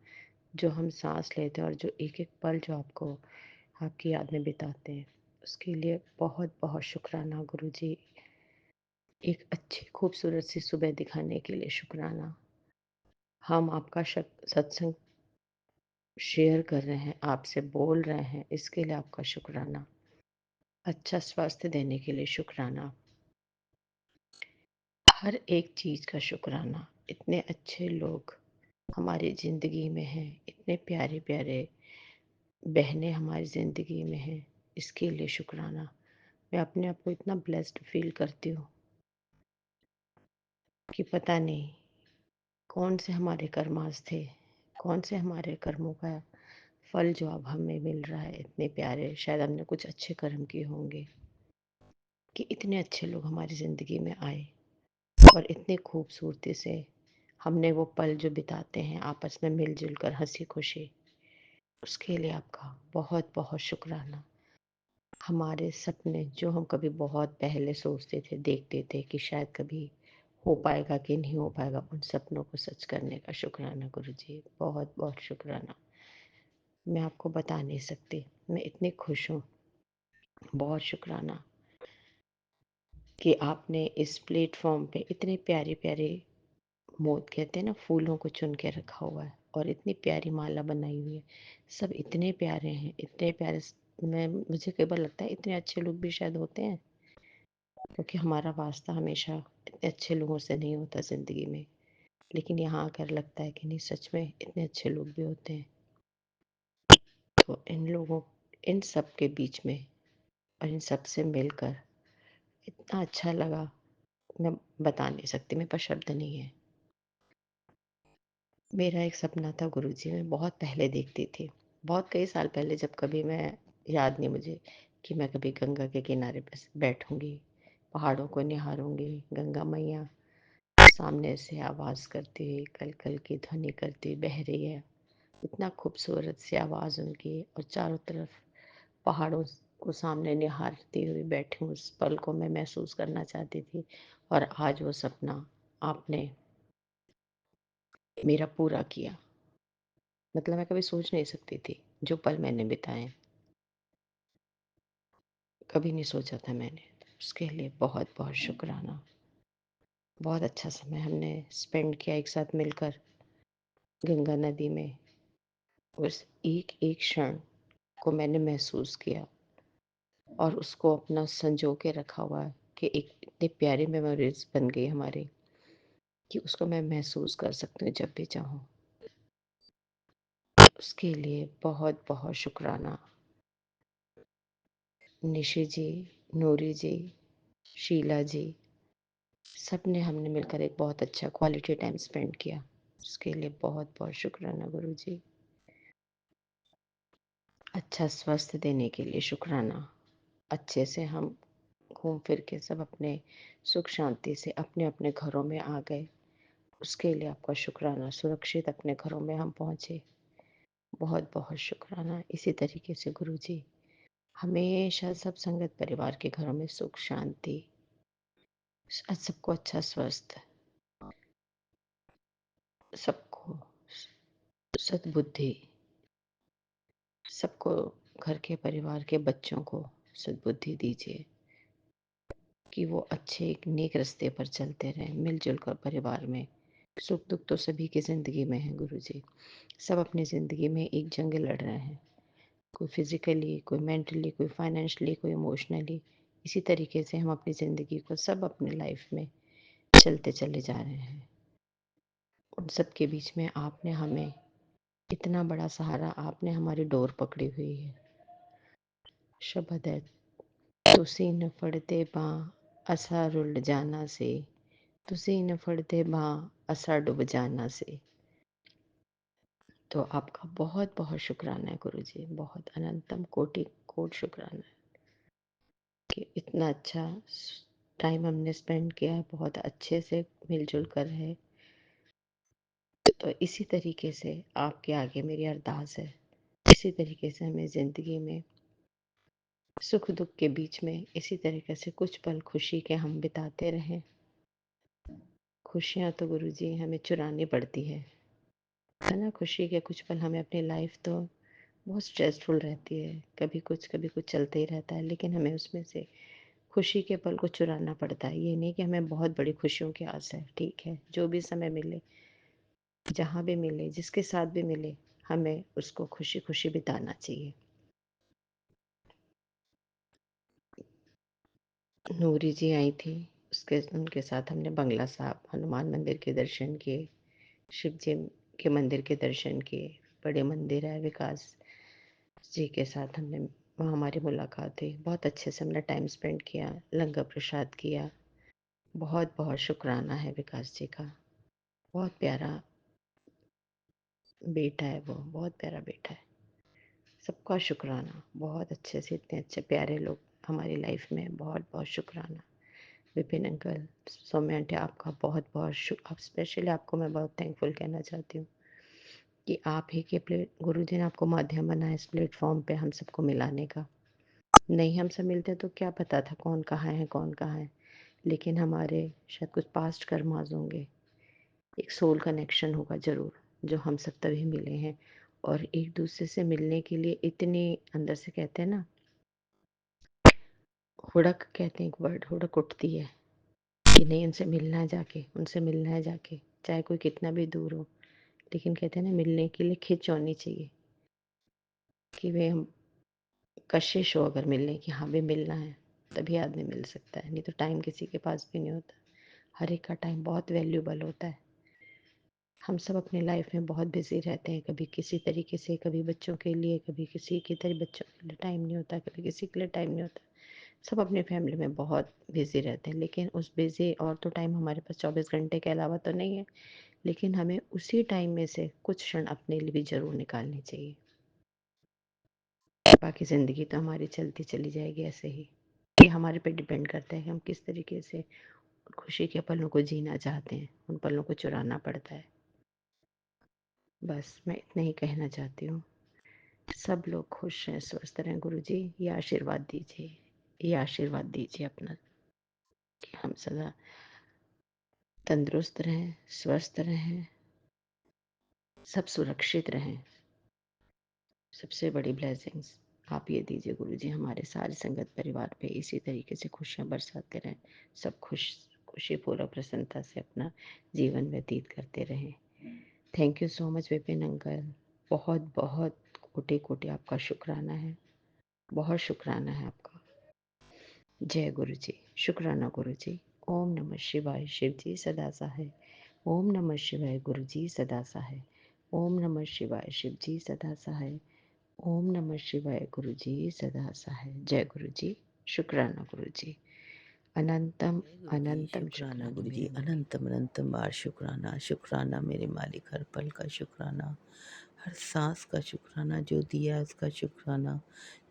S2: जो हम सांस लेते हैं और जो एक एक पल जो आपको आपकी याद में बिताते हैं, उसके लिए बहुत बहुत शुक्राना गुरु जी। एक अच्छी खूबसूरत सी सुबह दिखाने के लिए शुक्राना। हम आपका सत्संग शेयर कर रहे हैं, आपसे बोल रहे हैं, इसके लिए आपका शुक्राना। अच्छा स्वास्थ्य देने के लिए शुक्राना। हर एक चीज़ का शुक्राना। इतने अच्छे लोग हमारी ज़िंदगी में हैं, इतने प्यारे प्यारे बहनें हमारी ज़िंदगी में हैं, इसके लिए शुक्राना। मैं अपने आप को इतना ब्लेस्ड फील करती हूँ कि पता नहीं कौन से हमारे कर्मास थे, कौन से हमारे कर्मों का फल जो अब हमें मिल रहा है इतने प्यारे। शायद हमने कुछ अच्छे कर्म किए होंगे कि इतने अच्छे लोग हमारी ज़िंदगी में आए और इतनी खूबसूरती से हमने वो पल जो बिताते हैं आपस में मिलजुल कर हंसी खुशी, उसके लिए आपका बहुत बहुत शुक्राना। हमारे सपने जो हम कभी बहुत पहले सोचते थे, देखते थे कि शायद कभी हो पाएगा कि नहीं हो पाएगा, उन सपनों को सच करने का शुक्राना गुरु जी, बहुत बहुत शुक्राना। मैं आपको बता नहीं सकती, मैं इतनी खुश हूँ। बहुत शुक्राना कि आपने इस प्लेटफॉर्म पे इतने प्यारे प्यारे मोत कहते हैं ना, फूलों को चुन के रखा हुआ है और इतनी प्यारी माला बनाई हुई है। सब इतने प्यारे हैं, इतने प्यारे। मैं मुझे कई बार लगता है इतने अच्छे लोग भी शायद होते हैं, क्योंकि हमारा वास्ता हमेशा इतने अच्छे लोगों से नहीं होता ज़िंदगी में। लेकिन यहाँ आकर लगता है कि नहीं, सच में इतने अच्छे लोग भी होते हैं। तो इन लोगों, इन सब के बीच में और इन सब से मिलकर इतना अच्छा लगा, मैं बता नहीं सकती, मेरे पास शब्द नहीं है। मेरा एक सपना था गुरुजी, मैं बहुत पहले देखती थी, बहुत कई साल पहले, जब कभी मैं, याद नहीं मुझे, कि मैं कभी गंगा के किनारे पर बैठूंगी, पहाड़ों को निहारूंगी, गंगा मैया सामने से आवाज़ करती हुई, कल कल की ध्वनि करती हुई बह रही है। इतना खूबसूरत सी आवाज़ उनकी, और चारों तरफ पहाड़ों को सामने निहारती हुई बैठी हूँ, उस पल को मैं महसूस करना चाहती थी। और आज वो सपना आपने मेरा पूरा किया। मतलब मैं कभी सोच नहीं सकती थी, जो पल मैंने बिताए कभी नहीं सोचा था मैंने। उसके लिए बहुत बहुत शुक्राना। बहुत अच्छा समय हमने स्पेंड किया एक साथ मिलकर गंगा नदी में। उस एक एक क्षण को मैंने महसूस किया और उसको अपना संजो के रखा हुआ है कि एक इतनी प्यारी मेमोरीज बन गई हमारी कि उसको मैं महसूस कर सकती हूँ जब भी चाहूँ। उसके लिए बहुत बहुत शुक्राना। निशी जी, नूरी जी, शीला जी, सब ने हमने मिलकर एक बहुत अच्छा क्वालिटी टाइम स्पेंड किया। उसके लिए बहुत बहुत शुक्राना गुरु जी। अच्छा स्वास्थ्य देने के लिए शुक्राना। अच्छे से हम घूम फिर के सब अपने सुख शांति से अपने अपने घरों में आ गए, उसके लिए आपका शुक्राना। सुरक्षित अपने घरों में हम पहुँचे, बहुत बहुत शुक्राना। इसी तरीके से गुरु जी हमेशा सब संगत परिवार के घरों में सुख शांति, सबको अच्छा स्वस्थ, सबको सद्बुद्धि, सबको, घर के परिवार के बच्चों को सद्बुद्धि दीजिए कि वो अच्छे एक नेक रास्ते पर चलते रहें, मिल-जुल कर परिवार में। सुख-दुख तो सभी की ज़िंदगी में है गुरुजी। सब अपनी ज़िंदगी में एक जंग लड़ रहे हैं। कोई फिज़िकली, कोई मेंटली, कोई फाइनेंशियली, कोई इमोशनली। इसी तरीके से हम अपनी ज़िंदगी को सब अपनी लाइफ में चलते चले जा रहे हैं। उन सब के बीच में आपने हमें इतना बड़ा सहारा, आपने हमारी डोर पकड़ी हुई है। शब्द है, तुसी न फड़ते बाँ असा रुल जाना से, तुसी न फड़ते बाँ असा डूब जाना से। तो आपका बहुत बहुत शुक्राना है गुरुजी, बहुत अनंतम कोटि कोट शुक्राना है कि इतना अच्छा टाइम हमने स्पेंड किया है, बहुत अच्छे से मिलजुल कर है। तो इसी तरीके से आपके आगे मेरी अरदास है, इसी तरीके से हमें ज़िंदगी में सुख दुख के बीच में इसी तरीके से कुछ पल खुशी के हम बिताते रहें। खुशियाँ तो गुरुजी हमें चुरानी पड़ती है ना? खुशी के कुछ पल हमें, अपनी लाइफ तो बहुत स्ट्रेसफुल रहती है, कभी कुछ चलते ही रहता है, लेकिन हमें उसमें से खुशी के पल को चुराना पड़ता है। ये नहीं कि हमें बहुत बड़ी खुशियों की आस है, ठीक है, जो भी समय मिले, जहाँ भी मिले, जिसके साथ भी मिले, हमें उसको खुशी-खुशी बिताना चाहिए। नूरी जी आई थी, उसके उनके साथ हमने बंगला साहिब, हनुमान मंदिर के दर्शन किए, शिव जी के मंदिर के दर्शन किए, बड़े मंदिर है विकास जी के साथ हमने, वहाँ हमारी मुलाकात हुई। बहुत अच्छे से हमने टाइम स्पेंड किया, लंगर प्रसाद किया। बहुत-बहुत शुक्राना है विकास जी का। बहुत प्यारा बेटा है वो, बहुत प्यारा बेटा है। सबका शुक्राना, बहुत अच्छे से इतने अच्छे प्यारे लोग हमारी लाइफ में, बहुत-बहुत शुक्राना। विपिन अंकल, सौम्या आंटी, आपका बहुत-बहुत आप स्पेशली आपको मैं बहुत थैंकफुल कहना चाहती हूँ कि आप ही के गुरुजी ने आपको माध्यम बनाया इस प्लेटफ़ॉर्म पे हम सबको मिलाने का। नहीं हम सब मिलते तो क्या पता था कौन कहाँ है, कौन कहाँ है। लेकिन हमारे शायद कुछ पास्ट कर्माज़ होंगे, एक सोल कनेक्शन होगा ज़रूर, जो हम सब तभी मिले हैं। और एक दूसरे से मिलने के लिए इतनी अंदर से कहते हैं ना, हुड़क कहते हैं, एक वर्ड हुड़क उठती है कि नहीं उनसे मिलना है जाके, उनसे मिलना है जाके, चाहे कोई कितना भी दूर हो। लेकिन कहते हैं ना, मिलने के लिए खिंच होनी चाहिए कि वे हम कशिश हो अगर मिलने की, हाँ भी मिलना है, तभी आदमी मिल सकता है, नहीं तो टाइम किसी के पास भी नहीं होता। हर एक का टाइम बहुत वैल्यूबल होता है। हम सब अपनी लाइफ में बहुत बिजी रहते हैं, कभी किसी तरीके से, कभी बच्चों के लिए, कभी किसी की तरह बच्चों के लिए टाइम नहीं होता, कभी किसी के लिए टाइम नहीं होता। सब अपनी फैमिली में बहुत बिजी रहते हैं, लेकिन उस बिजी और तो टाइम हमारे पास 24 घंटे के अलावा तो नहीं है, लेकिन हमें उसी टाइम में से कुछ क्षण अपने लिए भी ज़रूर निकालनी चाहिए। बाकी ज़िंदगी तो हमारी चलती चली जाएगी ऐसे ही। ये हमारे पे डिपेंड करता है कि हम किस तरीके से खुशी के पलों को जीना चाहते हैं, उन पलों को चुराना पड़ता है। बस मैं इतना ही कहना चाहती हूँ। सब लोग खुश रहें, स्वस्थ रहें गुरुजी, ये आशीर्वाद दीजिए, ये आशीर्वाद दीजिए अपना कि हम सदा तंदुरुस्त रहें, स्वस्थ रहें, सब सुरक्षित रहें। सबसे बड़ी ब्लेसिंग्स आप ये दीजिए गुरुजी, हमारे सारे संगत परिवार पे इसी तरीके से खुशियाँ बरसाते रहें। सब खुशीपूर्वक प्रसन्नता से अपना जीवन व्यतीत करते रहें। Thank you so much Vipin uncle. बहुत-बहुत कोटि-कोटि आपका शुक्राना है। बहुत शुक्राना है आपका। जय गुरुजी। शुक्राना गुरुजी। ओम नमः शिवाय। शिव जी सदा सहाय। ओम नमः शिवाय। गुरुजी सदा सहाय। ओम नमः शिवाय। शिव जी सदा सहाय। ओम नमः शिवाय। गुरुजी सदा सहाय। जय गुरुजी। शुक्राना गुरुजी। अनंतम
S3: जय गुरु जी,
S2: अनंतम
S3: शुक्राना
S2: शुक्राना
S3: गुरु जी,
S2: मेरे मालिक।
S3: अनंतम अनंतम बार शुक्राना, शुक्राना मेरे मालिक, हर पल का शुक्राना, हर सांस का शुक्राना, जो दिया उसका शुक्राना,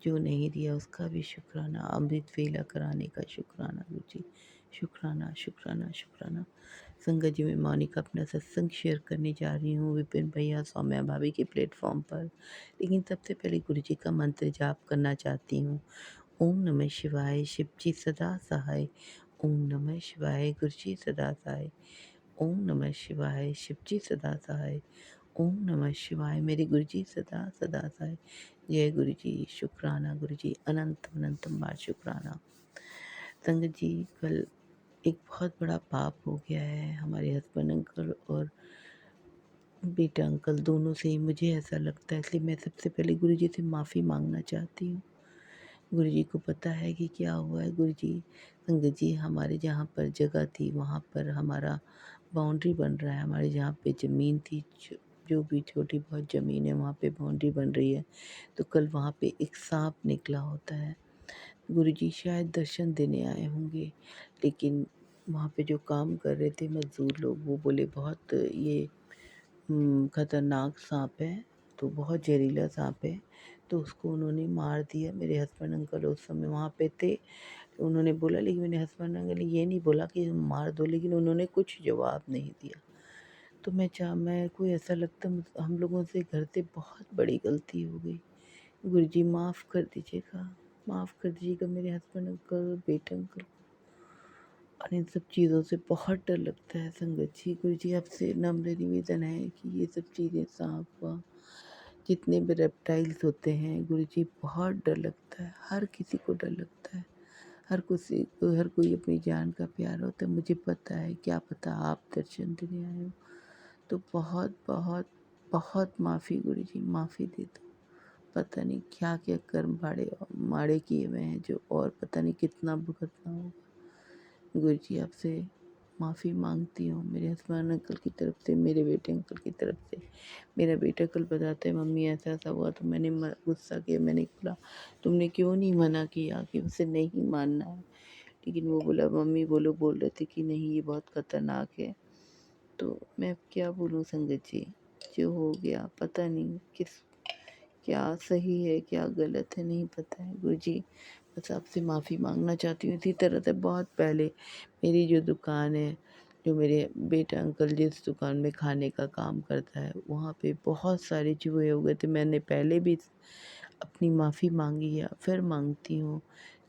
S3: जो नहीं दिया उसका भी शुक्राना, अमृत वेला कराने का शुक्राना गुरु जी। शुक्राना शुक्राना शुक्राना। संगत जी, मैं मौनिका अपना सत्संग शेयर करने जा रही हूँ विपिन भैया, सौम्या भाभी के प्लेटफॉर्म पर। लेकिन सबसे पहले गुरु जी का मंत्र जाप करना चाहती हूँ। ओम नमः शिवाय। शिव जी सदा सहाय। ओम नमः शिवाय। गुरुजी सदा सहाय। ओम नमः शिवाय। शिवजी सदा सहाय। ओम नमः शिवाय। मेरे गुरुजी सदा सदा सहाय। जय गुरु जी, शुक्राना गुरु जी, अनंत अनंत बार शुक्राना। संगत जी, कल एक बहुत बड़ा पाप हो गया है हमारे हस्बैंड अंकल और बेटा अंकल दोनों से ही, मुझे ऐसा लगता है। इसलिए मैं सबसे पहले गुरु जी से माफ़ी मांगना चाहती हूँ। गुरु जी को पता है कि क्या हुआ है। गुरु जी, संगत जी, हमारे जहाँ पर जगह थी वहाँ पर हमारा बाउंड्री बन रहा है। हमारे जहाँ पे ज़मीन थी, जो भी छोटी बहुत ज़मीन है वहाँ पे बाउंड्री बन रही है। तो कल वहाँ पे एक सांप निकला होता है। गुरु जी शायद दर्शन देने आए होंगे, लेकिन वहाँ पे जो काम कर रहे थे मज़दूर लोग, वो बोले बहुत ये खतरनाक सांप है, तो बहुत जहरीला सांप है। तो उसको उन्होंने मार दिया। मेरे हस्बैंड अंकल उस समय वहाँ पे थे। उन्होंने बोला, लेकिन मेरे हस्बैंड अंकल ने ये नहीं बोला कि मार दो, लेकिन उन्होंने कुछ जवाब नहीं दिया। तो मैं को ऐसा लगता हम लोगों से घर से बहुत बड़ी गलती हो गई। गुरुजी माफ़ कर दीजिएगा, माफ़ कर दीजिएगा मेरे हस्बैंड अंकल, बेटे अंकल को। और इन सब चीज़ों से बहुत डर लगता है संगत जी। गुरुजी आपसे नम्र निवेदन है कि ये सब चीज़ें, सांप वाप, जितने भी रेप्टाइल्स होते हैं गुरुजी, बहुत डर लगता है। हर किसी को डर लगता है। हर कोई अपनी जान का प्यार होता है। मुझे पता है, क्या पता आप दर्शन देने आए हो। तो बहुत बहुत बहुत माफ़ी गुरुजी, माफ़ी दे दो। पता नहीं क्या क्या कर्म माड़े किए हुए हैं, जो और पता नहीं कितना भुगतना होगा। गुरुजी आपसे माफ़ी मांगती हूँ, मेरे हस्बैंड अंकल की तरफ से, मेरे बेटे अंकल की तरफ से। मेरा बेटा कल बताता है, मम्मी ऐसा ऐसा हुआ। तो मैंने गुस्सा किया। मैंने बोला, तुमने क्यों नहीं मना किया कि उसे नहीं मानना है। लेकिन वो बोला, मम्मी वो लोग बोल रहे थे कि नहीं ये बहुत खतरनाक है। तो मैं अब क्या बोलूँ संगत जी, जो हो गया पता नहीं क्या सही है क्या गलत है, नहीं पता है। गुरुजी बस आपसे माफ़ी मांगना चाहती हूँ। इसी तरह से बहुत पहले मेरी जो दुकान है, जो मेरे बेटा अंकल जिस दुकान में खाने का काम करता है, वहाँ पे बहुत सारे चूहे हो गए थे। मैंने पहले भी अपनी माफ़ी मांगी है, फिर मांगती हूँ।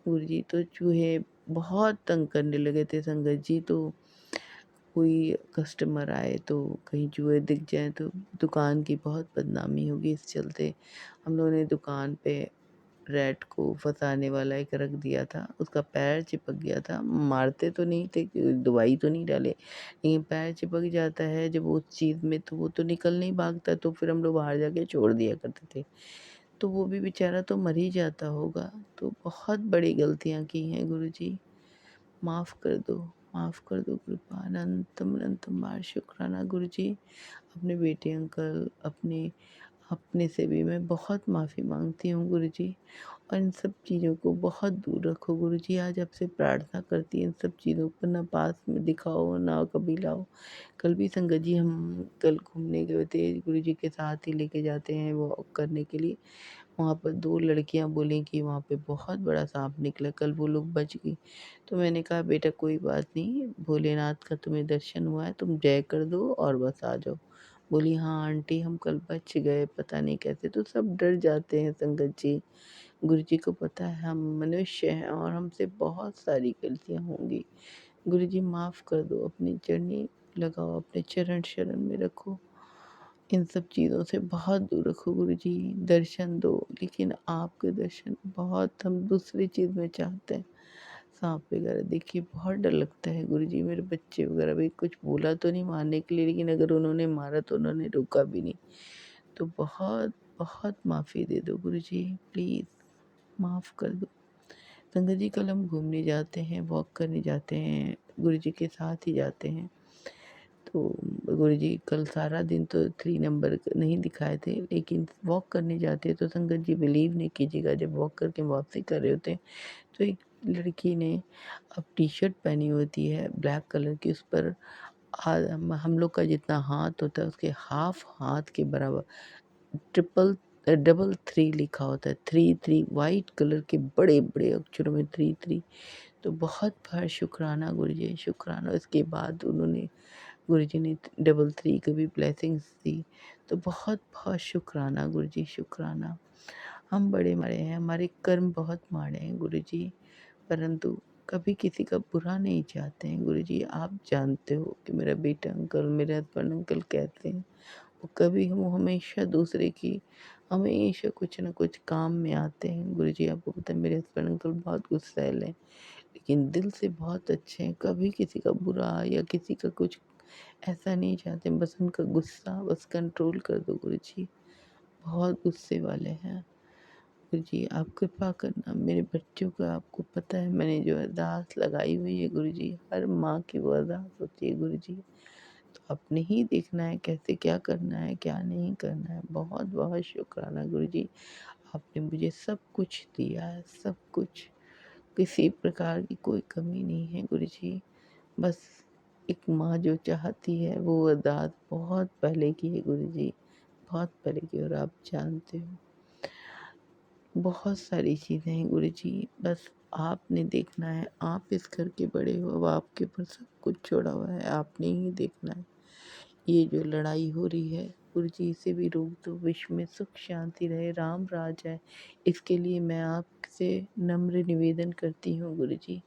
S3: गुरुजी तो चूहे बहुत तंग करने लगे थे संगत जी। तो कोई कस्टमर आए तो कहीं चूहे दिख जाए तो दुकान की बहुत बदनामी होगी। इस चलते हम लोगों ने दुकान पे रैट को फंसाने वाला एक रख दिया था। उसका पैर चिपक गया था। मारते तो नहीं थे, दवाई तो नहीं डाले, लेकिन पैर चिपक जाता है जब उस चीज़ में, तो वो तो निकल नहीं भागता। तो फिर हम लोग बाहर जाके छोड़ दिया करते थे। तो वो भी बेचारा तो मर ही जाता होगा। तो बहुत बड़ी गलतियाँ की हैं गुरुजी, माफ़ कर दो, माफ़ कर दो। कृपा अनंतम अनंतम बार शुक्राना गुरुजी। अपने बेटे अंकल, अपने से भी मैं बहुत माफ़ी मांगती हूँ गुरुजी। और इन सब चीज़ों को बहुत दूर रखो गुरुजी। आज आपसे प्रार्थना करती, इन सब चीज़ों को ना पास में दिखाओ ना कभी लाओ। कल भी संगत जी हम कल घूमने गए थे, गुरुजी के साथ ही लेके जाते हैं वॉक करने के लिए। वहाँ पर 2 लड़कियाँ बोलीं कि वहाँ पे बहुत बड़ा साँप निकला। कल वो लोग बच गई। तो मैंने कहा, बेटा कोई बात नहीं, भोलेनाथ का तुम्हें दर्शन हुआ है, तुम जय कर दो और बस आ जाओ। बोली, हाँ आंटी हम कल बच गए, पता नहीं कैसे। तो सब डर जाते हैं संगत जी। गुरुजी को पता है हम मनुष्य हैं और हमसे बहुत सारी गलतियाँ होंगी। गुरुजी माफ़ कर दो, अपनी चरनी लगाओ, अपने चरण शरण में रखो। इन सब चीज़ों से बहुत दूर रखो गुरुजी। दर्शन दो, लेकिन आपके दर्शन बहुत हम दूसरी चीज़ में चाहते हैं। साँप वगैरह देखिए बहुत डर लगता है गुरुजी। मेरे बच्चे वगैरह भी कुछ बोला तो नहीं मारने के लिए, लेकिन अगर उन्होंने मारा तो उन्होंने रोका भी नहीं। तो बहुत बहुत माफ़ी दे दो गुरुजी, प्लीज़ माफ़ कर दो। संगत जी कल हम घूमने जाते हैं, वॉक करने जाते हैं, गुरुजी के साथ ही जाते हैं। तो गुरुजी कल सारा दिन तो 3 नंबर नहीं दिखाए थे, लेकिन वॉक करने जाते हैं तो संगत जी बिलीव नहीं कीजिएगा, जब वॉक करके वापसी कर रहे होते हैं तो एक लड़की ने अब टी-शर्ट पहनी होती है ब्लैक कलर की, उस पर हम लोग का जितना हाथ होता है उसके हाफ हाथ के बराबर डबल 3 लिखा होता है। 3 वाइट कलर के बड़े-बड़े अक्षरों में 3 तो बहुत शुक्राना गुरुजी, शुक्राना। इसके बाद उन्होंने गुरुजी ने डबल 3 की भी ब्लेसिंग्स दी। तो बहुत शुक्राना गुरुजी, शुक्राना। हम बड़े माड़े हैं, हमारे कर्म बहुत माड़े हैं गुरुजी, परंतु कभी किसी का बुरा नहीं चाहते हैं गुरुजी। आप जानते हो कि मेरा बेटा अंकल, मेरे हस्बैंड अंकल कैसे हैं। वो हमेशा दूसरे की हमेशा कुछ न कुछ काम में आते हैं। गुरुजी आपको पता है मेरे हस्बैंड अंकल बहुत गुस्सैल हैं, लेकिन दिल से बहुत अच्छे हैं। कभी किसी का बुरा या किसी का कुछ ऐसा नहीं चाहते, बस उनका गुस्सा बस कंट्रोल कर दो गुरुजी। बहुत गुस्से वाले हैं। गुरुजी आप कृपा करना मेरे बच्चों का, आपको पता है मैंने जो अरदास लगाई हुई है गुरुजी, हर माँ की वो अरदास होती है गुरुजी। तो आपने ही देखना है कैसे क्या करना है, क्या नहीं करना है। बहुत बहुत शुक्राना गुरुजी, आपने मुझे सब कुछ दिया है, सब कुछ। किसी प्रकार की कोई कमी नहीं है गुरुजी। बस एक माँ जो चाहती है वो अरदास बहुत पहले की है गुरुजी, बहुत पहले की। और आप जानते हो बहुत सारी चीज़ें हैं गुरुजी, बस आपने देखना है। आप इस घर के बड़े हो, अब आपके ऊपर सब कुछ छोड़ा हुआ है, आपने ही देखना है। ये जो लड़ाई हो रही है गुरुजी, इसे भी रोक दो, विश्व में सुख शांति रहे, राम राज है। इसके लिए मैं आपसे नम्र निवेदन करती हूँ गुरुजी,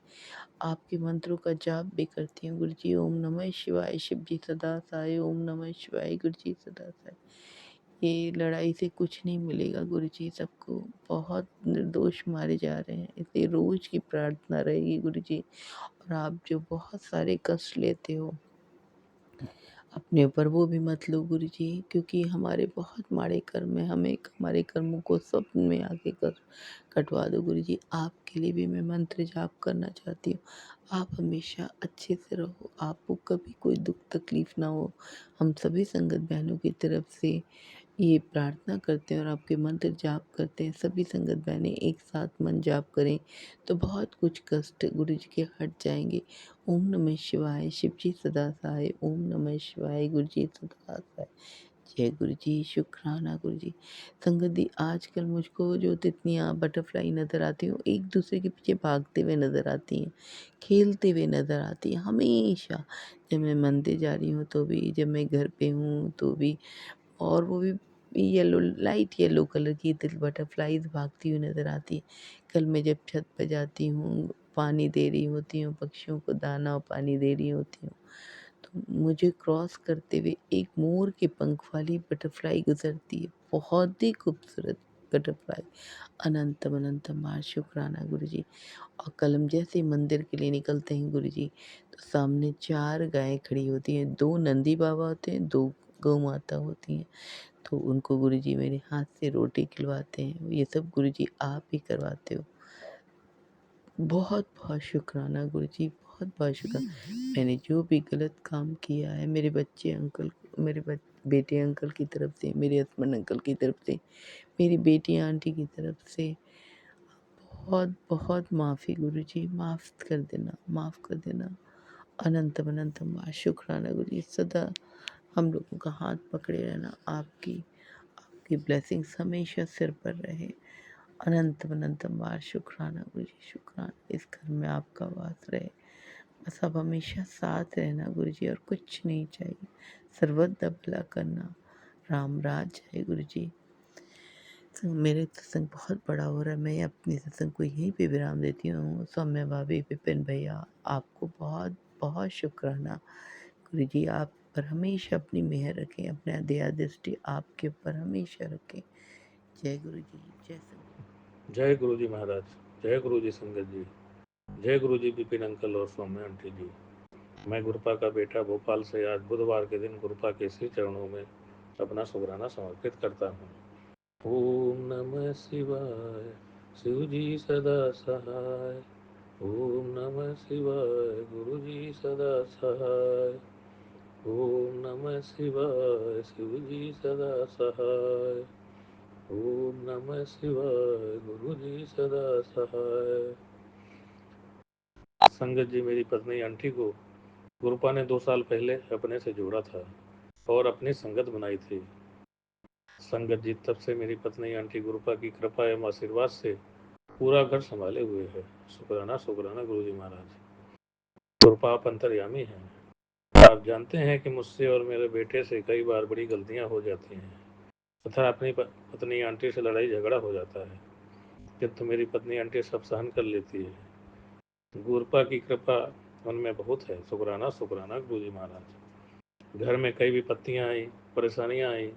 S3: आपके मंत्रों का जाप भी करती हूँ गुरुजी। ओम नमः शिवाय, शिव जी सदा सहाय। ओम नमः शिवाय, गुरुजी सदा सहाय। ये लड़ाई से कुछ नहीं मिलेगा गुरुजी, सबको बहुत निर्दोष मारे जा रहे हैं, इसलिए रोज की प्रार्थना रहेगी गुरुजी। और आप जो बहुत सारे कष्ट लेते हो अपने ऊपर, वो भी मत लो गुरुजी, क्योंकि हमारे बहुत माड़े कर्म है। हमें हमारे कर्मों को स्वप्न में आके कर कटवा दो गुरुजी। आपके लिए भी मैं मंत्र जाप करना चाहती हूँ। आप हमेशा अच्छे से रहो, आपको कभी कोई दुख तकलीफ ना हो। हम सभी संगत बहनों की तरफ से ये प्रार्थना करते हैं और आपके मंत्र जाप करते हैं। सभी संगत बहनें एक साथ मन जाप करें तो बहुत कुछ कष्ट गुरु जी के हट जाएंगे। ओम नमः शिवाय, शिव जी सदा सहाय। ओम नमः शिवाय, गुरु जी सदा सहाय। जय गुरु जी, शुक्राना गुरु जी। संगत जी, आजकल मुझको जो तितलियाँ बटरफ्लाई नज़र आती हैं, एक दूसरे के पीछे भागते हुए नज़र आती हैं, खेलते हुए नज़र आती हैं हमेशा। जब मैं मंदिर जा रही हूँ तो भी, जब मैं घर पे हूँ तो भी, और वो भी येलो, लाइट येलो कलर की दिल बटरफ्लाईज भागती हुई नज़र आती है। कल मैं जब छत पे जाती हूँ, पानी दे रही होती हूँ, पक्षियों को दाना और पानी दे रही होती हूँ, तो मुझे क्रॉस करते हुए एक मोर के पंख वाली बटरफ्लाई गुजरती है, बहुत ही खूबसूरत बटरफ्लाई। अनंतम अनंतम बार शुक्राना गुरुजी। और कल हम जैसे ही मंदिर के लिए निकलते हैं गुरुजी, तो सामने 4 गायें खड़ी होती हैं, 2 नंदी बाबा होते हैं, 2 गौ माता होती हैं। तो उनको गुरुजी मेरे हाथ से रोटी खिलवाते हैं। ये सब गुरुजी आप ही करवाते हो। बहुत बहुत शुक्राना गुरुजी, बहुत बहुत शुक्राना। मैंने जो भी गलत काम किया है, मेरे बच्चे अंकल, बेटे अंकल की तरफ से, मेरे हस्बैंड अंकल की तरफ से, मेरी बेटी आंटी की तरफ से, बहुत बहुत माफ़ी गुरुजी, माफ़ कर देना, माफ़ कर देना। अनंतम अनंतम बार शुक्राना गुरुजी। सदा हम लोगों का हाथ पकड़े रहना, आपकी ब्लेसिंग्स हमेशा सिर पर रहे। अनंतम अनंतम बार शुक्राना गुरुजी, शुक्राना। इस घर में आपका वास रहे, बस आप हमेशा साथ रहना गुरुजी, और कुछ नहीं चाहिए। सर्वदा भला करना। राम राज है गुरुजी। मेरे सत्संग बहुत बड़ा हो रहा है, मैं अपने सत्संग को यहीं पे विराम देती हूँ। सौम्या भाभी, विपिन भैया, आपको बहुत बहुत शुक्राना गुरुजी। आप पर हमेशा अपनी मेहर रखें, अपने दया दृष्टि आपके ऊपर हमेशा रखें। जय गुरु जी, जय संगत।
S4: जय गुरु जी महाराज, जय गुरु जी संगत जी, जय गुरु जी विपिन अंकल और सौम्या आंटी जी। मैं गुरुपा का बेटा भोपाल से आज बुधवार के दिन गुरुपा के श्री चरणों में अपना शुक्राना समर्पित करता हूँ। ओम नमः शिवाय, शिव जी सदा सहाय। ओम नमः शिवाय, गुरु जी सदा सहाय। ओम नमः शिवाय, शिव जी सदा सहाय। ओम नमः शिवाय, गुरु जी सदा सहाय। संगत जी, मेरी पत्नी आंटी को गुरुपा ने 2 साल पहले अपने से जोड़ा था और अपनी संगत बनाई थी। संगत जी, तब से मेरी पत्नी आंटी गुरुपा की कृपा एवं आशीर्वाद से पूरा घर संभाले हुए है। शुक्राना शुक्राना गुरु जी महाराज। गुरुपा आप अंतर्यामी हैं। आप जानते हैं कि मुझसे और मेरे बेटे से कई बार बड़ी गलतियां हो जाती हैं तथा अपनी पत्नी आंटी से लड़ाई झगड़ा हो जाता है, किंतु मेरी पत्नी आंटी सब सहन कर लेती है। गुरुपा की कृपा उनमें बहुत है। शुक्राना शुक्राना गुरु जी महाराज। घर में कई विपत्तियां आई, परेशानियां आई,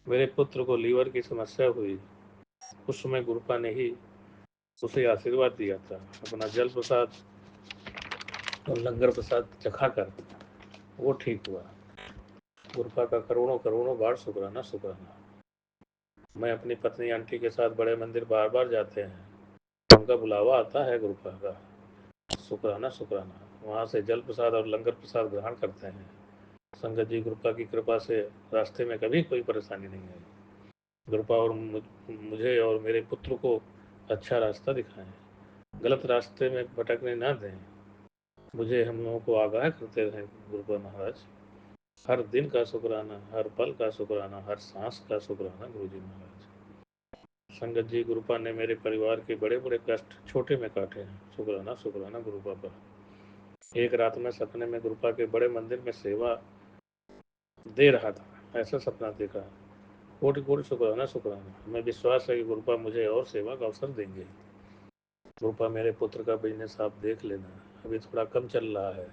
S4: मेरे पुत्र को लीवर की समस्या हुई, उस समय गुरुपा ने ही उसे आशीर्वाद दिया था। अपना जल प्रसाद और लंगर प्रसाद चखा कर वो ठीक हुआ। गुरुपा का करोड़ों करोड़ों बार शुक्राना शुक्राना। मैं अपनी पत्नी आंटी के साथ बड़े मंदिर बार बार जाते हैं, उनका बुलावा आता है गुरुपा का। शुक्राना शुक्राना। वहाँ से जल प्रसाद और लंगर प्रसाद ग्रहण करते हैं। संगत जी गुरुपा की कृपा से रास्ते में कभी कोई परेशानी नहीं आई। गुरुपा और मुझे और मेरे पुत्र को अच्छा रास्ता दिखाएं, गलत रास्ते में भटकने ना दें। मुझे हम लोगों को आगाह करते रहें गुरुपा महाराज। हर दिन का शुक्राना, हर पल का शुक्राना, हर सांस का शुक्राना गुरु जी महाराज। संगत जी गुरुपा ने मेरे परिवार के बड़े बड़े कष्ट छोटे में काटे हैं। शुक्राना शुक्राना गुरुपा का। एक रात में सपने में गुरुपा के बड़े मंदिर में सेवा दे रहा था, ऐसा सपना देखा। कोटि कोटि शुक्राना शुक्राना। हमें विश्वास है कि गुरुपा मुझे और सेवा का अवसर देंगे। गुरुपा मेरे पुत्र का बिजनेस आप देख लेना, अभी थोड़ा कम चल रहा है,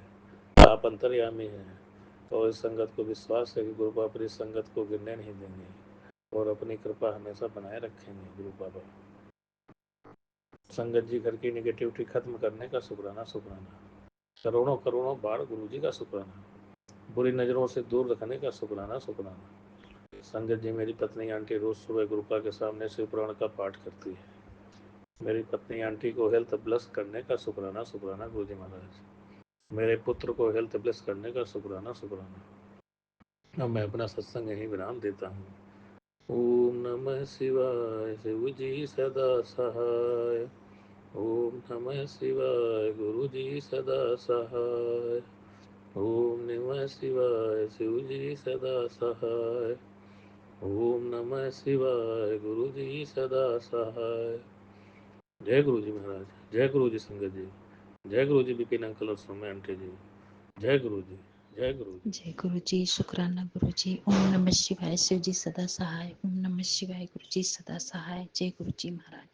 S4: आप अंतर्यामी हैं और इस संगत को विश्वास है कि गुरुपा अपनी संगत को गिरने नहीं देंगे और अपनी कृपा हमेशा बनाए रखेंगे। गुरु बाबा संगत जी घर की निगेटिविटी खत्म करने का शुक्राना शुक्राना। करोड़ों करोड़ों बार गुरु जी का शुक्राना। बुरी नज़रों से दूर रखने का शुक्राना शुक्राना। संगत जी मेरी पत्नी आंटी रोज सुबह गुरुपा के सामने शिव पुराण का पाठ करती है। मेरी पत्नी आंटी को हेल्थ ब्लेस करने का शुक्राना शुक्राना गुरु जी महाराज। मेरे पुत्र को हेल्थ ब्लेस करने का शुक्राना शुक्राना। अब मैं अपना सत्संग यहीं विराम देता हूँ। ओम नमः शिवाय, शिव जी सदा सहाय। ओम नमः शिवाय, गुरु जी सदा सहाय। ओम नमः शिवाय, शिव जी सदा सहाय। ओम नमः शिवाय, गुरु जी सदा सहाय। जय गुरु जी महाराज, जय गुरु जी संगत जी, जय गुरु जी बिपिन अंकल और सौम्य आंटी जी। जय गुरु जी, जय गुरु जी।
S5: जय गुरु जी, शुक्राना गुरु जी। ओम नमः शिवाय, शिव जी सदा सहाय। ओम नमः शिवाय, गुरु जी सदा सहाय। जय गुरु जी महाराज।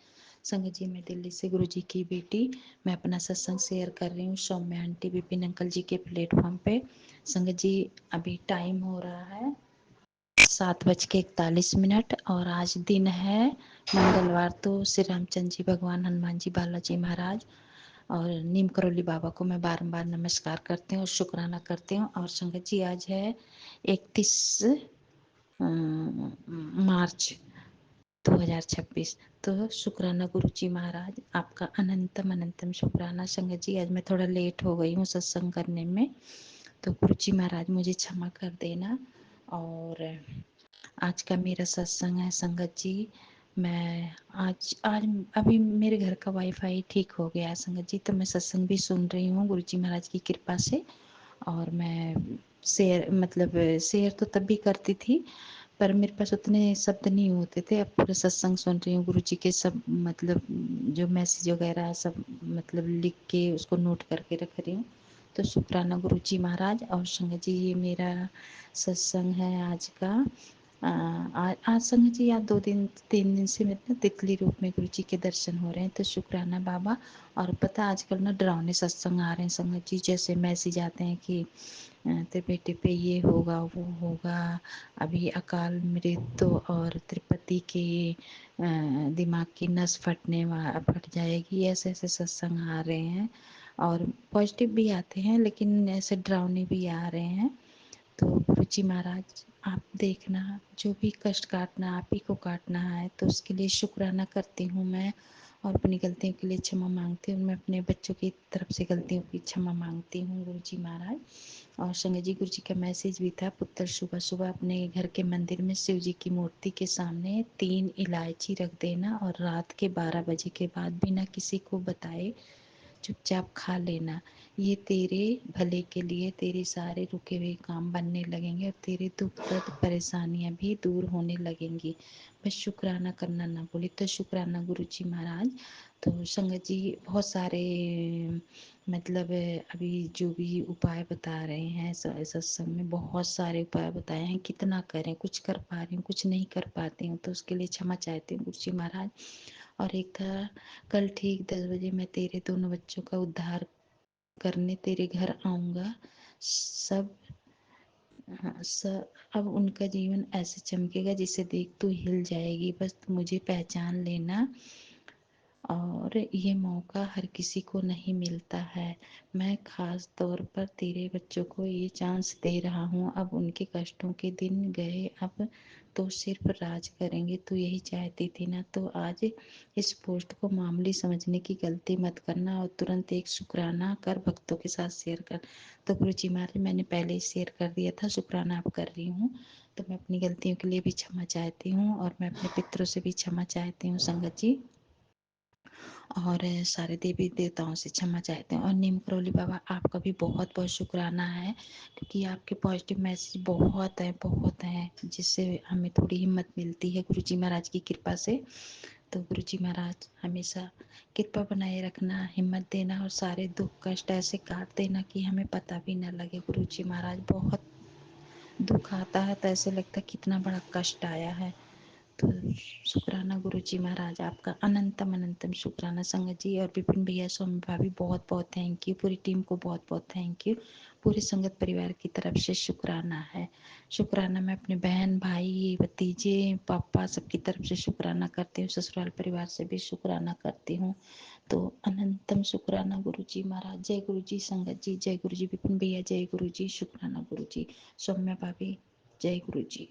S5: संगत जी मैं दिल्ली से गुरु जी की बेटी, मैं अपना सत्संग शेयर कर रही हूँ सौम्य आंटी विपिन अंकल जी के प्लेटफॉर्म पे। संगत जी अभी टाइम हो रहा है 7:41 और आज दिन है मंगलवार। तो श्री रामचंद्र जी भगवान, हनुमान जी, बालाजी महाराज और नीम करोली बाबा को मैं बारंबार नमस्कार करती हूँ और शुक्राना करती हूँ। और संगत जी आज है 31 मार्च 2026। तो शुक्राना गुरु जी महाराज, आपका अनंतम अनंतम शुक्राना। संगत जी आज मैं थोड़ा लेट हो गई हूँ सत्संग करने में, तो गुरु जी महाराज मुझे क्षमा कर देना। और आज का मेरा सत्संग है संगत जी, मैं आज आज अभी मेरे घर का वाईफाई ठीक हो गया है संगत जी, तो मैं सत्संग भी सुन रही हूँ गुरु जी महाराज की कृपा से। और मैं शेयर तो तब भी करती थी, पर मेरे पास उतने शब्द नहीं होते थे। अब पूरा सत्संग सुन रही हूँ गुरु जी के, सब मतलब जो मैसेज वगैरह है सब मतलब लिख के उसको नोट करके रख रही हूँ। तो शुक्राना गुरु जी महाराज। और संगत जी ये मेरा सत्संग है आज का। आज संगत जी आज 2 दिन 3 दिन से मेरे ना तितली रूप में गुरु जी के दर्शन हो रहे हैं, तो शुक्राना बाबा। और पता आजकल ना डरावने सत्संग आ रहे हैं संगत जी, जैसे मैसेज आते हैं कि तेरे बेटे पे ये होगा वो होगा, अभी अकाल मृत्यु और त्रिपति के दिमाग की नस फट जाएगी, ऐसे ऐसे सत्संग आ रहे हैं। और पॉजिटिव भी आते हैं लेकिन ऐसे डरावने भी आ रहे हैं। तो गुरु जी महाराज आप देखना, जो भी कष्ट काटना आप ही को काटना है, तो उसके लिए शुक्राना करती हूँ मैं और अपनी गलतियों के लिए क्षमा मांगती हूँ। मैं अपने बच्चों की तरफ से गलतियों की क्षमा मांगती हूँ गुरु जी महाराज। और संगत जी गुरु जी का मैसेज भी था, पुत्र सुबह सुबह अपने घर के मंदिर में शिव जी की मूर्ति के सामने 3 इलायची रख देना और रात के 12 बजे के बाद बिना किसी को बताए चुपचाप खा लेना। ये तेरे भले के लिए, तेरे सारे रुके हुए काम बनने लगेंगे और तेरे दुख दर्द परेशानियां भी दूर होने लगेंगी। बस शुक्राना करना ना भूले। तो शुक्राना गुरु जी महाराज। तो संगत जी बहुत सारे मतलब अभी जो भी उपाय बता रहे हैं सत्संग में, बहुत सारे उपाय बताए हैं, कितना करें, कुछ कर पा रही हूँ कुछ नहीं कर पाती हूँ, तो उसके लिए क्षमा चाहती हूँ गुरु जी महाराज। और एक था, कल ठीक 10 बजे मैं तेरे दोनों बच्चों का उद्धार करने तेरे घर आऊँगा। सब हाँ सर, अब उनका जीवन ऐसे चमकेगा जिसे देख तू हिल जाएगी, बस तू मुझे पहचान लेना। और ये मौका हर किसी को नहीं मिलता है। मैं खास तौर पर तेरे बच्चों को ये चांस दे रहा हूँ। अब उनके कष्टों के दिन गए, अब तो सिर्फ राज करेंगे। तू यही चाहती थी ना, तो आज इस पोस्ट को मामूली समझने की गलती मत करना और तुरंत एक शुक्राना कर भक्तों के साथ शेयर कर। तो गुरु जी महाराज, मैंने पहले ही शेयर कर दिया था, शुक्राना अब कर रही हूँ। तो मैं अपनी गलतियों के लिए भी क्षमा चाहती हूँ और मैं अपने पितरों से भी क्षमा चाहती हूँ संगत जी, और सारे देवी देवताओं से क्षमा चाहते हैं। और नीम करोली बाबा, आपका भी बहुत बहुत शुक्राना है, क्योंकि आपके पॉजिटिव मैसेज बहुत हैं, जिससे हमें थोड़ी हिम्मत मिलती है गुरु जी महाराज की कृपा से। तो गुरु जी महाराज हमेशा कृपा बनाए रखना, हिम्मत देना और सारे दुख कष्ट ऐसे काट देना कि हमें पता भी न लगे। गुरु जी महाराज, बहुत दुख आता है तो ऐसे लगता है कितना बड़ा कष्ट आया है। तो शुक्राना गुरु जी महाराज, आपका अनंतम अनंतम शुक्राना संगत जी। और विपिन भैया, स्वामी भाभी, बहुत बहुत थैंक यू। पूरी टीम को बहुत बहुत थैंक यू। पूरे संगत परिवार की तरफ से शुक्राना है। शुक्राना मैं अपने बहन भाई भतीजे पापा सबकी तरफ से शुक्राना करती हूँ, ससुराल परिवार से भी शुक्राना करती हूँ। तो अनंतम शुक्राना गुरु जी महाराज। जय गुरु जी संगत जी, जय गुरु जी विपिन भैया, जय गुरु जी, शुक्राना गुरु जी। सौम्या भाभी, जय गुरु जी।